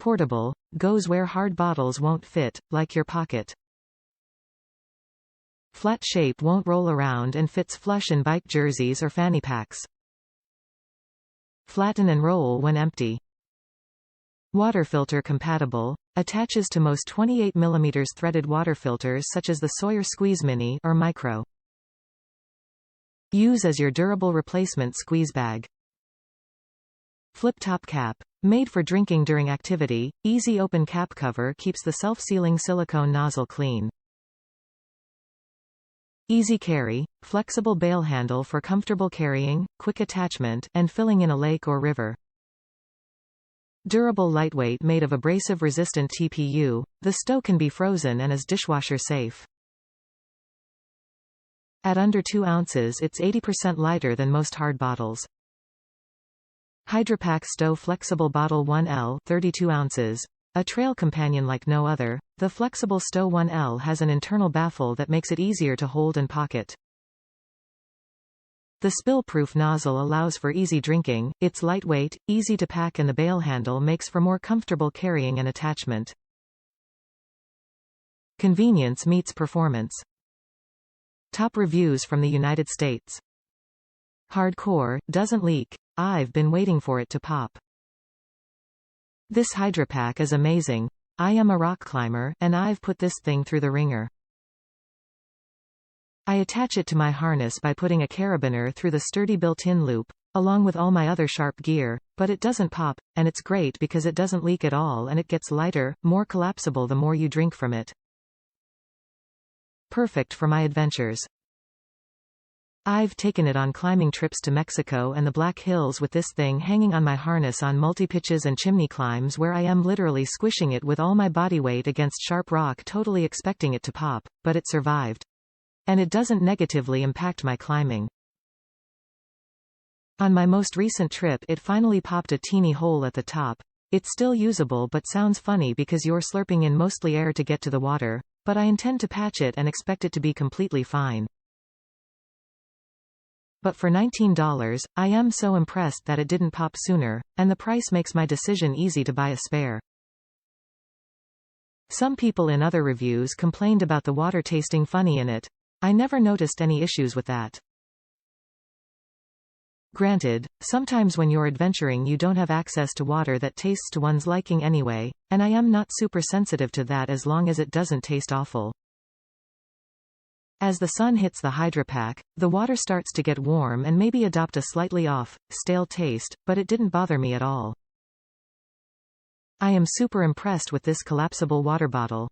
Portable, goes where hard bottles won't fit, like your pocket. Flat shape won't roll around and fits flush in bike jerseys or fanny packs. Flatten and roll when empty. Water filter compatible, attaches to most 28 mm threaded water filters such as the Sawyer Squeeze Mini or Micro. Use as your durable replacement squeeze bag. Flip-top cap. Made for drinking during activity, easy open cap cover keeps the self-sealing silicone nozzle clean. Easy carry, flexible bail handle for comfortable carrying, quick attachment, and filling in a lake or river. Durable lightweight made of abrasive-resistant TPU, the stow can be frozen and is dishwasher safe. At under 2 ounces it's 80% lighter than most hard bottles. Hydrapak Stow Flexible Bottle 1L 32 ounces. A trail companion like no other, the Flexible Stow 1L has an internal baffle that makes it easier to hold and pocket. The spill-proof nozzle allows for easy drinking, it's lightweight, easy to pack and the bail handle makes for more comfortable carrying and attachment. Convenience meets performance. Top reviews from the United States. Hardcore, doesn't leak. I've been waiting for it to pop. This Hydrapak is amazing. I am a rock climber, and I've put this thing through the ringer. I attach it to my harness by putting a carabiner through the sturdy built-in loop, along with all my other sharp gear, but it doesn't pop, and it's great because it doesn't leak at all and it gets lighter, more collapsible the more you drink from it. Perfect for my adventures. I've taken it on climbing trips to Mexico and the Black Hills with this thing hanging on my harness on multi-pitches and chimney climbs where I am literally squishing it with all my body weight against sharp rock, totally expecting it to pop, but it survived. And it doesn't negatively impact my climbing. On my most recent trip it finally popped a teeny hole at the top. It's still usable but sounds funny because you're slurping in mostly air to get to the water, but I intend to patch it and expect it to be completely fine. But for $19, I am so impressed that it didn't pop sooner, and the price makes my decision easy to buy a spare. Some people in other reviews complained about the water tasting funny in it. I never noticed any issues with that. Granted, sometimes when you're adventuring you don't have access to water that tastes to one's liking anyway, and I am not super sensitive to that as long as it doesn't taste awful. As the sun hits the Hydrapak, the water starts to get warm and maybe adopt a slightly off, stale taste, but it didn't bother me at all. I am super impressed with this collapsible water bottle.